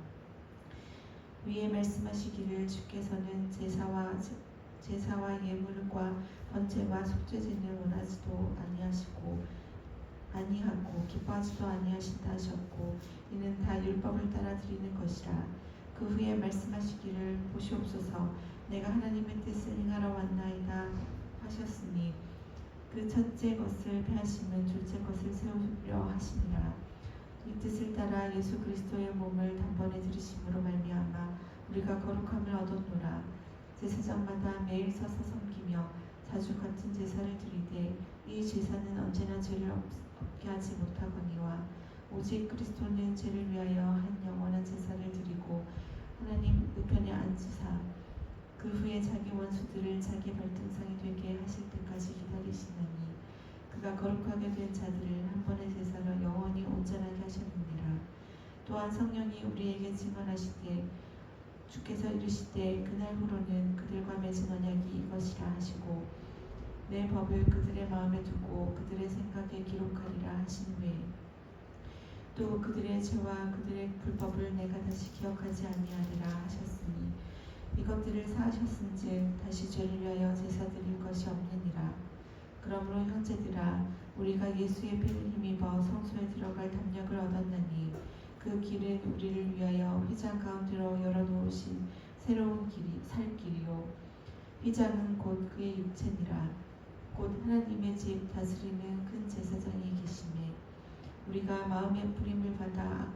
위에 말씀하시기를 주께서는 제사와 예물과 번제와 속죄제는 원하지도 아니하고 기뻐하지도 아니하신다 하셨고 이는 다 율법을 따라 드리는 것이라. 그 후에 말씀하시기를 보시옵소서 내가 하나님의 뜻을 행하러 왔나이다 하셨으니 그 첫째 것을 폐하심은 둘째 것을 세우려 하시니라. 이 뜻을 따라 예수 그리스도의 몸을 단번에 들이심으로 말미암아 우리가 거룩함을 얻었노라. 제사장마다 매일 서서 섬기며 자주 같은 제사를 드리되 이 제사는 언제나 죄를 없게 하지 못하거니와 오직 그리스도는 죄를 위하여 한 영원한 제사를 드리고 하나님 우편에 앉으사 그 후에 자기 원수들을 자기 발등상이 되게 하실 때까지 기다리시나니 그가 거룩하게 된 자들을 한 번의 제사로 영원히 온전하게 하셨느니라. 또한 성령이 우리에게 증언하시되 주께서 이르시되 그날 후로는 그들과 맺은 언약이 이것이라 하시고 내 법을 그들의 마음에 두고 그들의 생각에 기록하리라 하신 후에 또 그들의 죄와 그들의 불법을 내가 다시 기억하지 아니하리라 하셨으니 이것들을 사하셨은즉 다시 죄를 위하여 제사 드릴 것이 없느니라. 그러므로 형제들아 우리가 예수의 피를 힘입어 성소에 들어갈 담력을 얻었나니 그 길은 우리를 위하여 휘장 가운데로 열어놓으신 새로운 살 길이요 휘장은 곧 그의 육체니라. 곧 하나님의 집 다스리는 큰 제사장이 계심에 우리가 마음의 부림을 받아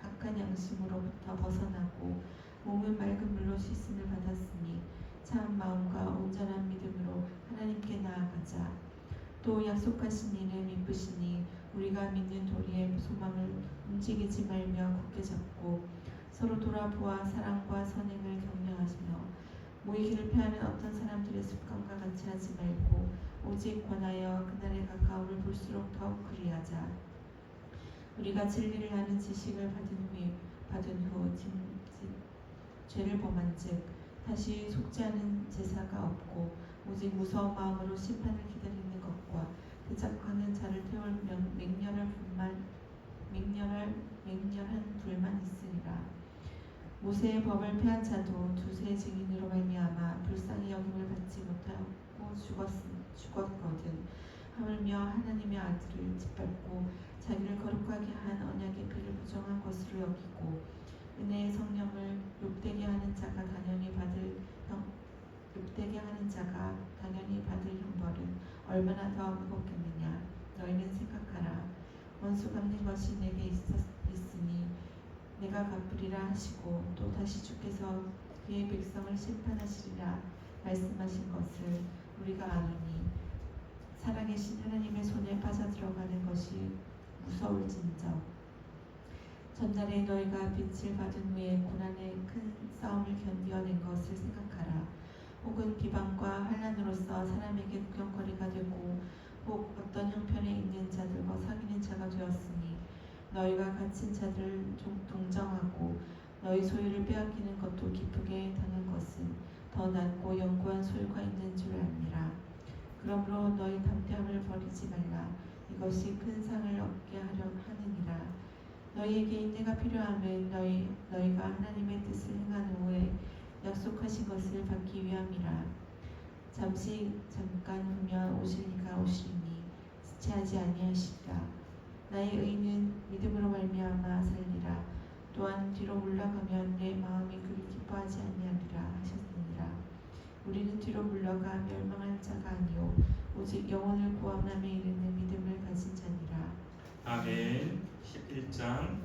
악한 양심으로부터 벗어나고 몸은 맑은 물로 씻음을 받았으니 참 마음과 온전한 믿음으로 하나님께 나아가자. 또 약속하신 이는 미쁘시니 우리가 믿는 도리의 소망을 움직이지 말며 굳게 잡고 서로 돌아보아 사랑과 선행을 격려하시며 모이기를 피하는 어떤 사람들의 습관과 같이 하지 말고 오직 권하여 그날의 가까움을 볼수록 더욱 그리하자. 우리가 진리를 아는 지식을 받은 후 죄를 범한즉 다시 속죄하는 제사가 없고 오직 무서운 마음으로 심판을 기다리는 것과 대적하는 자를 태울 맹렬한 불만 있으리라. 모세의 법을 폐한 자도 두세 증인으로 말미암아 불쌍히 여김을 받지 못하고 죽었거든. 하물며 하나님의 아들을 짓밟고 자기를 거룩하게 한 언약의 피를 부정한 것으로 여기고 은혜의 성령을 욕되게 하는 자가 당연히 받을 형벌은 얼마나 더 무겁겠느냐. 너희는 생각하라. 원수 갚는 것이 내게 있으니 내가 갚으리라 하시고 또 다시 주께서 그의 백성을 심판하시리라 말씀하신 것을 우리가 아노니 살아계신 하나님의 손에 빠져들어가는 것이 무서울진저. 전날에 너희가 빛을 받은 후에 고난의 큰 싸움을 견디어낸 것을 생각하라. 혹은 비방과 환난으로서 사람에게 구경거리가 되고 혹 어떤 형편에 있는 자들과 사귀는 자가 되었으니 너희가 갇힌 자들을 동정하고 너희 소유를 빼앗기는 것도 기쁘게 당한 것은 더 낫고 영구한 소유가 있는 줄 압니다. 그러므로 너희 담대함을 버리지 말라. 이것이 큰 상을 얻게 하려 하느니라. 너희에게 인내가 필요함은 너희가 하나님의 뜻을 행한 후에 약속하신 것을 받기 위함이라. 잠깐 후면 오실 이가 오시리니 지체하지 아니하시리라. 나의 의는 믿음으로 말미암아 살리라. 또한 뒤로 물러가면 내 마음이 그를 기뻐하지 아니하리라 하셨느니라. 우리는 뒤로 물러가 멸망할 자가 아니요 오직 영혼을 구원함에 이르는 믿음을 가진 자니라. 아멘. 11장.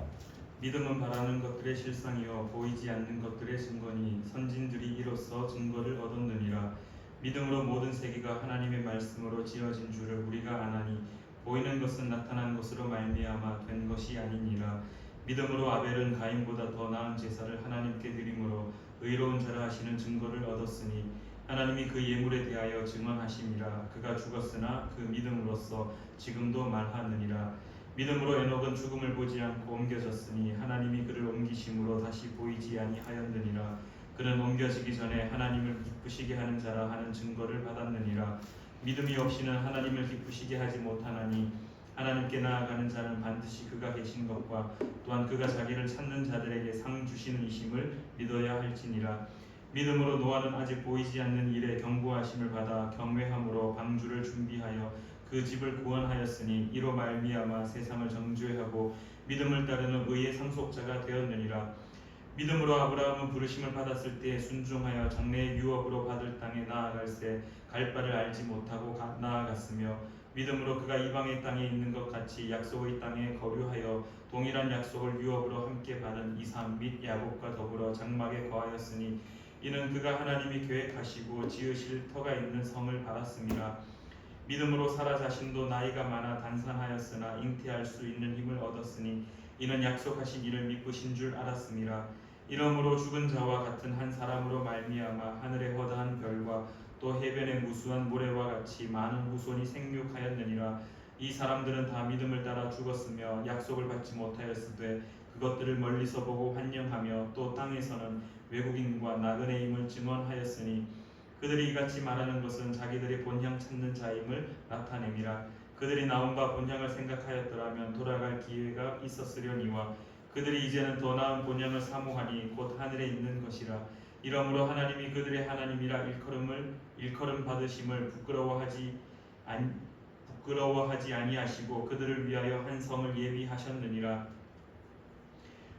믿음은 바라는 것들의 실상이요 보이지 않는 것들의 증거니 선진들이 이로써 증거를 얻었느니라. 믿음으로 모든 세계가 하나님의 말씀으로 지어진 줄을 우리가 아나니 보이는 것은 나타난 것으로 말미암아 된 것이 아니니라. 믿음으로 아벨은 가인보다 더 나은 제사를 하나님께 드림으로 의로운 자라 하시는 증거를 얻었으니 하나님이 그 예물에 대하여 증언하심이라. 그가 죽었으나 그 믿음으로써 지금도 말하느니라. 믿음으로 에녹은 죽음을 보지 않고 옮겨졌으니 하나님이 그를 옮기심으로 다시 보이지 아니하였느니라. 그는 옮겨지기 전에 하나님을 기쁘시게 하는 자라 하는 증거를 받았느니라. 믿음이 없이는 하나님을 기쁘시게 하지 못하나니 하나님께 나아가는 자는 반드시 그가 계신 것과 또한 그가 자기를 찾는 자들에게 상 주시는 이심을 믿어야 할지니라. 믿음으로 노아는 아직 보이지 않는 일에 경고하심을 받아 경외함으로 방주를 준비하여 그 집을 구원하였으니 이로 말미암아 세상을 정죄하고 믿음을 따르는 의의 상속자가 되었느니라. 믿음으로 아브라함은 부르심을 받았을 때 순종하여 장래의 유업으로 받을 땅에 나아갈새 갈 바를 알지 못하고 나아갔으며 믿음으로 그가 이방의 땅에 있는 것 같이 약속의 땅에 거류하여 동일한 약속을 유업으로 함께 받은 이삭 및 야곱과 더불어 장막에 거하였으니 이는 그가 하나님이 계획하시고 지으실 터가 있는 성을 받았습니다. 믿음으로 사라 자신도 나이가 많아 단산하였으나 잉태할 수 있는 힘을 얻었으니 이는 약속하신 이를 믿으신 줄 알았습니다. 이러므로 죽은 자와 같은 한 사람으로 말미암아 하늘의 허다한 별과 또 해변의 무수한 모래와 같이 많은 후손이 생육하였느니라. 이 사람들은 다 믿음을 따라 죽었으며 약속을 받지 못하였으되 그것들을 멀리서 보고 환영하며 또 땅에서는 외국인과 나그네임을 증언하였으니 그들이 이같이 말하는 것은 자기들의 본향 찾는 자임을 나타내미라. 그들이 나온 바 본향을 생각하였더라면 돌아갈 기회가 있었으려니와 그들이 이제는 더 나은 본향을 사모하니 곧 하늘에 있는 것이라. 이러므로 하나님이 그들의 하나님이라 일컬음 받으심을 부끄러워하지 아니하시고 그들을 위하여 한 성을 예비하셨느니라.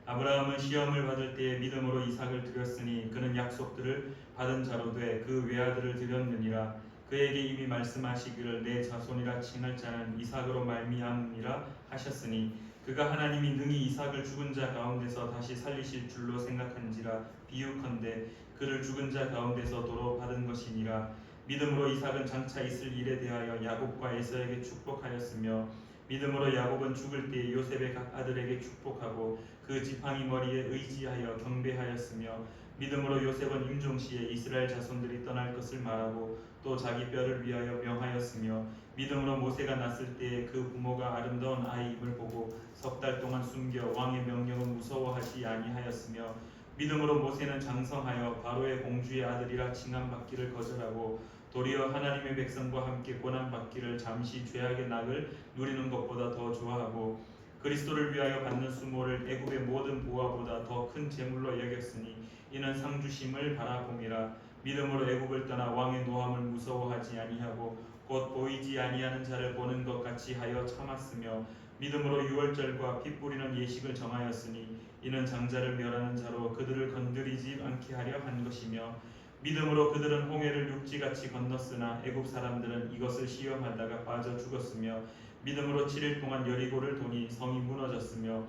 아브라함은 시험을 받을 때에 믿음으로 이삭을 드렸으니 그는 약속들을 받은 자로 돼 그 외아들을 드렸느니라. 그에게 이미 말씀하시기를 내 자손이라 칭할 자는 이삭으로 말미암음이라 하셨으니 그가 하나님이 능히 이삭을 죽은 자 가운데서 다시 살리실 줄로 생각한지라. 비유컨대 그를 죽은 자 가운데서 도로 받은 것이니라. 믿음으로 이삭은 장차 있을 일에 대하여 야곱과 에서에게 축복하였으며 믿음으로 야곱은 죽을 때 요셉의 각 아들에게 축복하고 그 지팡이 머리에 의지하여 경배하였으며 믿음으로 요셉은 임종시에 이스라엘 자손들이 떠날 것을 말하고 또 자기 뼈를 위하여 명하였으며 믿음으로 모세가 났을 때에 그 부모가 아름다운 아이임을 보고 석 달 동안 숨겨 왕의 명령은 무서워하지 아니하였으며 믿음으로 모세는 장성하여 바로의 공주의 아들이라 칭함받기를 거절하고 도리어 하나님의 백성과 함께 고난받기를 잠시 죄악의 낙을 누리는 것보다 더 좋아하고 그리스도를 위하여 받는 수모를 애굽의 모든 보화보다 더 큰 재물로 여겼으니 이는 상주심을 바라봄이라. 믿음으로 애굽을 떠나 왕의 노함을 무서워하지 아니하고 곧 보이지 아니하는 자를 보는 것 같이 하여 참았으며 믿음으로 유월절과 피 뿌리는 예식을 정하였으니 이는 장자를 멸하는 자로 그들을 건드리지 않게 하려 한 것이며 믿음으로 그들은 홍해를 육지같이 건넜으나 애굽 사람들은 이것을 시험하다가 빠져 죽었으며 믿음으로 7일 동안 여리고를 도니 성이 무너졌으며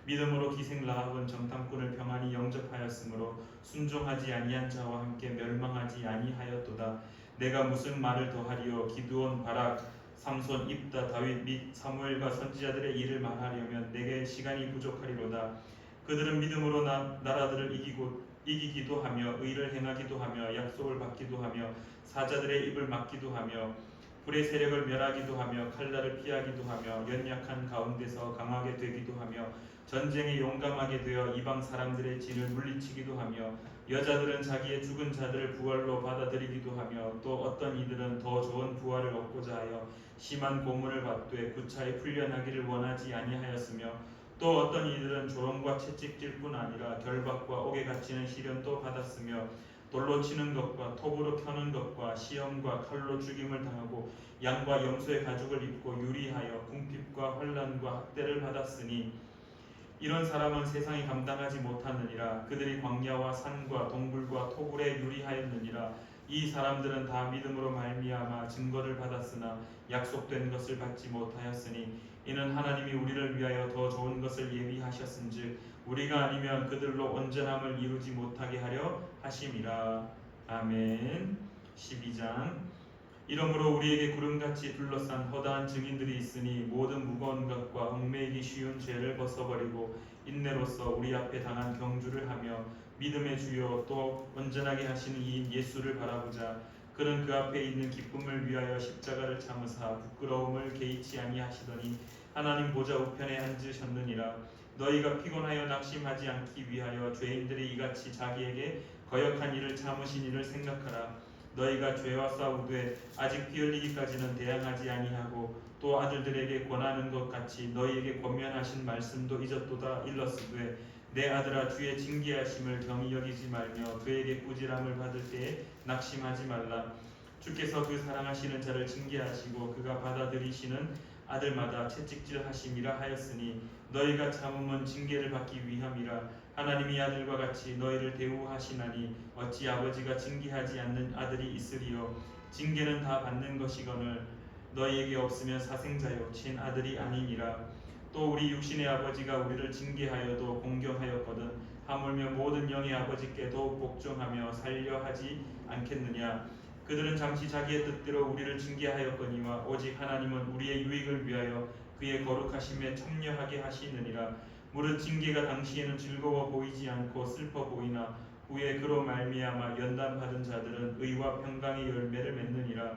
믿음으로 기생 라합은 정탐꾼을 평안히 영접하였으므로 순종하지 아니한 자와 함께 멸망하지 아니하였도다. 내가 무슨 말을 더하리요. 기드온, 바락, 삼손, 입다, 다윗 및 사무엘과 선지자들의 일을 말하려면 내게 시간이 부족하리로다. 그들은 믿음으로 나라들을 이기기도 하며 의를 행하기도 하며 약속을 받기도 하며 사자들의 입을 막기도 하며 불의 세력을 멸하기도 하며 칼날을 피하기도 하며 연약한 가운데서 강하게 되기도 하며 전쟁에 용감하게 되어 이방 사람들의 진을 물리치기도 하며 여자들은 자기의 죽은 자들을 부활로 받아들이기도 하며 또 어떤 이들은 더 좋은 부활을 얻고자 하여 심한 고문을 받되 구차히 풀려나기를 원하지 아니하였으며 또 어떤 이들은 조롱과 채찍질뿐 아니라 결박과 옥에 갇히는 시련도 받았으며 또 돌로 치는 것과 톱으로 켜는 것과 시험과 칼로 죽임을 당하고 양과 염소의 가죽을 입고 유리하여 궁핍과 환난과 학대를 받았으니 이런 사람은 세상이 감당하지 못하느니라. 그들이 광야와 산과 동굴과 토굴에 유리하였느니라. 이 사람들은 다 믿음으로 말미암아 증거를 받았으나 약속된 것을 받지 못하였으니 이는 하나님이 우리를 위하여 더 좋은 것을 예비하셨은즉 우리가 아니면 그들로 온전함을 이루지 못하게 하려 하심이라. 아멘. 12장. 이러므로 우리에게 구름같이 둘러싼 허다한 증인들이 있으니 모든 무거운 것과 얽매이기 쉬운 죄를 벗어버리고 인내로써 우리 앞에 당한 경주를 하며 믿음의 주요 또 온전하게 하시는 이인 예수를 바라보자. 그는 그 앞에 있는 기쁨을 위하여 십자가를 참으사 부끄러움을 개의치 아니하시더니 하나님 보좌 우편에 앉으셨느니라. 너희가 피곤하여 낙심하지 않기 위하여 죄인들이 이같이 자기에게 거역한 일을 참으신 이를 생각하라. 너희가 죄와 싸우되 아직 피 흘리기까지는 대항하지 아니하고 또 아들들에게 권하는 것 같이 너희에게 권면하신 말씀도 잊었도다. 일렀으되 내 아들아 주의 징계하심을 경히 여기지 말며 그에게 꾸지람을 받을 때에 낙심하지 말라. 주께서 그 사랑하시는 자를 징계하시고 그가 받아들이시는 아들마다 채찍질 하심이라 하였으니 너희가 참음은 징계를 받기 위함이라. 하나님이 아들과 같이 너희를 대우하시나니 어찌 아버지가 징계하지 않는 아들이 있으리요. 징계는 다 받는 것이거늘 너희에게 없으면 사생자요 친아들이 아니니라. 또 우리 육신의 아버지가 우리를 징계하여도 공경하였거든 하물며 모든 영의 아버지께 더욱 복종하며 살려 하지 않겠느냐. 그들은 잠시 자기의 뜻대로 우리를 징계하였거니와 오직 하나님은 우리의 유익을 위하여 그의 거룩하심에 참여하게 하시느니라. 무릇 징계가 당시에는 즐거워 보이지 않고 슬퍼 보이나 후에 그로 말미암아 연단받은 자들은 의와 평강의 열매를 맺느니라.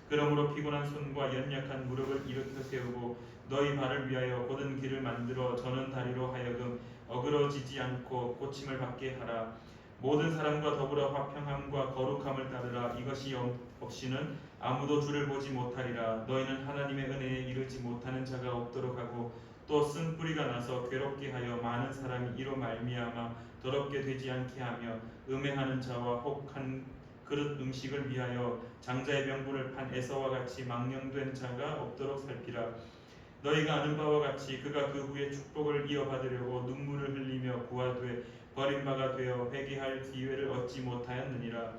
그러므로 피곤한 손과 연약한 무릎을 일으켜 세우고 너희 발을 위하여 곧은 길을 만들어 저는 다리로 하여금 어그러지지 않고 고침을 받게 하라. 모든 사람과 더불어 화평함과 거룩함을 따르라. 이것이 없이는 아무도 주를 보지 못하리라. 너희는 하나님의 은혜에 이르지 못하는 자가 없도록 하고 또 쓴 뿌리가 나서 괴롭게 하여 많은 사람이 이로 말미암아 더럽게 되지 않게 하며 음행하는 자와 혹 한 그릇 음식을 위하여 장자의 명분을 판 에서와 같이 망령된 자가 없도록 살피라. 너희가 아는 바와 같이 그가 그 후에 축복을 이어받으려고 눈물을 흘리며 부하되 버림바가 되어 회개할 기회를 얻지 못하였느니라.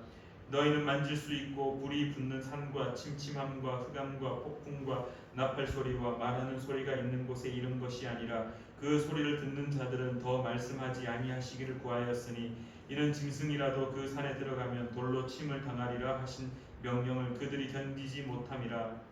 너희는 만질 수 있고 불이 붙는 산과 침침함과 흑암과 폭풍과 나팔 소리와 말하는 소리가 있는 곳에 이른 것이 아니라 그 소리를 듣는 자들은 더 말씀하지 아니하시기를 구하였으니 이는 짐승이라도 그 산에 들어가면 돌로 침을 당하리라 하신 명령을 그들이 견디지 못함이라.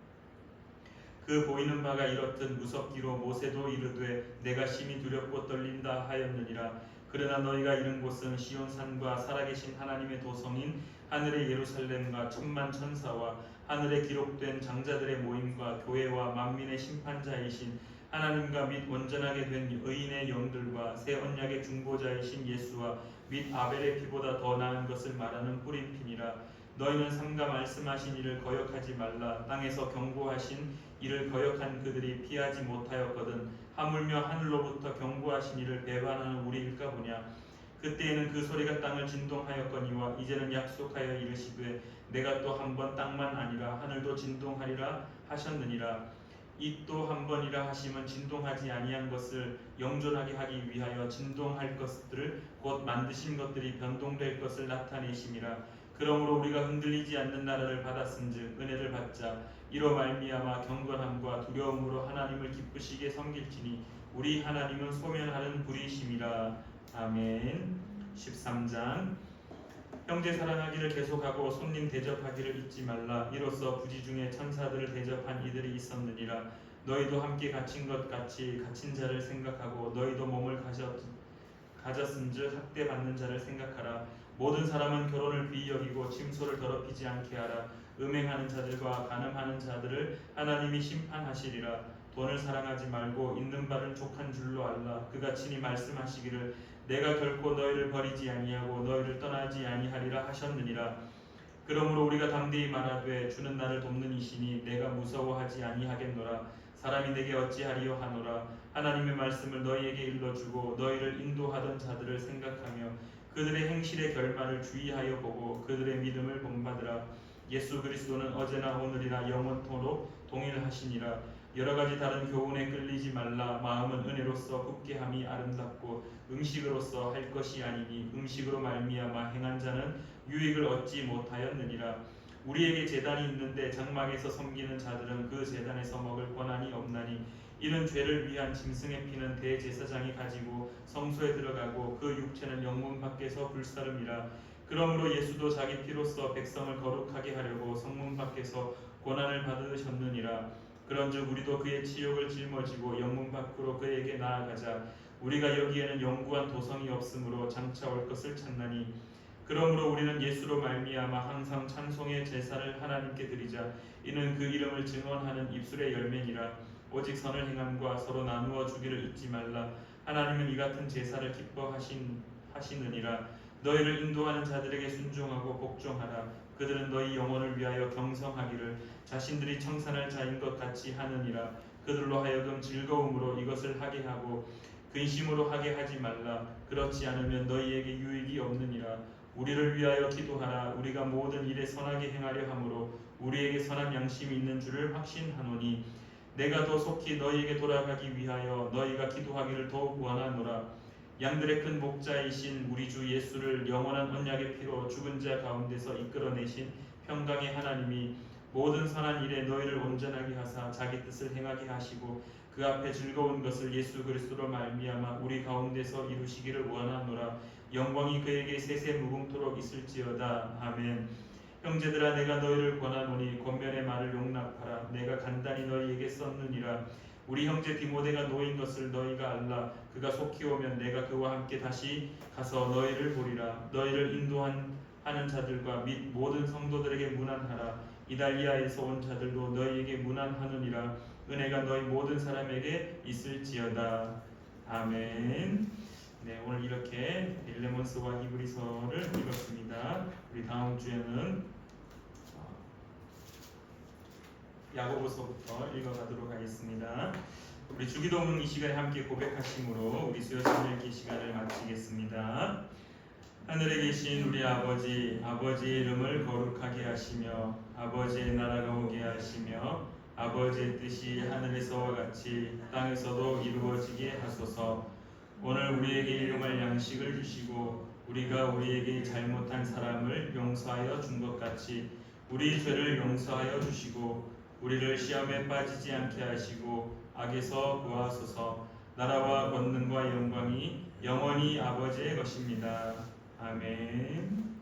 그 보이는 바가 이렇듯 무섭기로 모세도 이르되 내가 심히 두렵고 떨린다 하였느니라. 그러나 너희가 이른 곳은 시온산과 살아계신 하나님의 도성인 하늘의 예루살렘과 천만 천사와 하늘에 기록된 장자들의 모임과 교회와 만민의 심판자이신 하나님과 및 온전하게 된 의인의 영들과 새 언약의 중보자이신 예수와 및 아벨의 피보다 더 나은 것을 말하는 뿌림핀이라. 너희는 삼가 말씀하신 이를 거역하지 말라. 땅에서 경고하신 이를 거역한 그들이 피하지 못하였거든 하물며 하늘로부터 경고하신 이를 배반하는 우리일까 보냐. 그때에는 그 소리가 땅을 진동하였거니와 이제는 약속하여 이르시되 내가 또 한 번 땅만 아니라 하늘도 진동하리라 하셨느니라. 이 또 한 번이라 하심은 진동하지 아니한 것을 영존하게 하기 위하여 진동할 것들을 곧 만드신 것들이 변동될 것을 나타내심이라. 그러므로 우리가 흔들리지 않는 나라를 받았은즉 은혜를 받자. 이로 말미암아 경건함과 두려움으로 하나님을 기쁘시게 섬길지니 우리 하나님은 소면하는 불이심이라. 아멘. 13장. 형제 사랑하기를 계속하고 손님 대접하기를 잊지 말라. 이로써 부지 중에 천사들을 대접한 이들이 있었느니라. 너희도 함께 갇힌 것 같이 갇힌 자를 생각하고 너희도 몸을 가졌은즉 학대받는 자를 생각하라. 모든 사람은 결혼을 비히 여기고 침소를 더럽히지 않게 하라. 음행하는 자들과 간음하는 자들을 하나님이 심판하시리라. 돈을 사랑하지 말고 있는 바를 족한 줄로 알라. 그가 친히 말씀하시기를 내가 결코 너희를 버리지 아니하고 너희를 떠나지 아니하리라 하셨느니라. 그러므로 우리가 담대히 말하되 주는 나를 돕는 이시니 내가 무서워하지 아니하겠노라. 사람이 내게 어찌하리요 하노라. 하나님의 말씀을 너희에게 일러주고 너희를 인도하던 자들을 생각하며 그들의 행실의 결말을 주의하여 보고 그들의 믿음을 본받으라. 예수 그리스도는 어제나 오늘이나 영원토록 동일하시니라. 여러 가지 다른 교훈에 끌리지 말라. 마음은 은혜로서 굳게 함이 아름답고 음식으로서 할 것이 아니니 음식으로 말미암아 행한 자는 유익을 얻지 못하였느니라. 우리에게 제단이 있는데 장막에서 섬기는 자들은 그 제단에서 먹을 권한이 없나니 이는 죄를 위한 짐승의 피는 대제사장이 가지고 성소에 들어가고 그 육체는 영문 밖에서 불사름이라. 그러므로 예수도 자기 피로써 백성을 거룩하게 하려고 성문 밖에서 고난을 받으셨느니라. 그런즉 우리도 그의 치욕을 짊어지고 영문 밖으로 그에게 나아가자. 우리가 여기에는 영구한 도성이 없으므로 장차 올 것을 찾나니 그러므로 우리는 예수로 말미암아 항상 찬송의 제사를 하나님께 드리자. 이는 그 이름을 증언하는 입술의 열매니라. 오직 선을 행함과 서로 나누어 주기를 잊지 말라. 하나님은 이 같은 제사를 기뻐하시느니라. 너희를 인도하는 자들에게 순종하고 복종하라. 그들은 너희 영혼을 위하여 경성하기를 자신들이 청산할 자인 것 같이 하느니라. 그들로 하여금 즐거움으로 이것을 하게 하고 근심으로 하게 하지 말라. 그렇지 않으면 너희에게 유익이 없느니라. 우리를 위하여 기도하라. 우리가 모든 일에 선하게 행하려 함으로 우리에게 선한 양심이 있는 줄을 확신하노니 내가 더 속히 너희에게 돌아가기 위하여 너희가 기도하기를 더욱 원하노라. 양들의 큰 목자이신 우리 주 예수를 영원한 언약의 피로 죽은 자 가운데서 이끌어내신 평강의 하나님이 모든 선한 일에 너희를 온전하게 하사 자기 뜻을 행하게 하시고 그 앞에 즐거운 것을 예수 그리스도로 말미암아 우리 가운데서 이루시기를 원하노라. 영광이 그에게 세세 무궁토록 있을지어다. 아멘. 형제들아 내가 너희를 권하노니 권면의 말을 용납하라. 내가 간단히 너희에게 썼느니라. 우리 형제 디모데가 노인 것을 너희가 알라. 그가 속히 오면 내가 그와 함께 다시 가서 너희를 보리라. 너희를 인도하는 자들과 및 모든 성도들에게 문안하라. 이달리아에서 온 자들도 너희에게 문안하느니라. 은혜가 너희 모든 사람에게 있을지어다. 아멘. 네, 오늘 이렇게 빌레몬서와 히브리서를 읽었습니다. 우리 다음 주에는 야고보서부터 읽어가도록 하겠습니다. 우리 주기도문 이 시간에 함께 고백하심으로 우리 수요 찬양기 시간을 마치겠습니다. 하늘에 계신 우리 아버지, 아버지의 이름을 거룩하게 하시며 아버지의 나라가 오게 하시며 아버지의 뜻이 하늘에서와 같이 땅에서도 이루어지게 하소서. 오늘 우리에게 일용할 양식을 주시고 우리가 우리에게 잘못한 사람을 용서하여 준 것 같이 우리 죄를 용서하여 주시고 우리를 시험에 빠지지 않게 하시고 악에서 구하소서. 나라와 권능과 영광이 영원히 아버지의 것입니다. 아멘.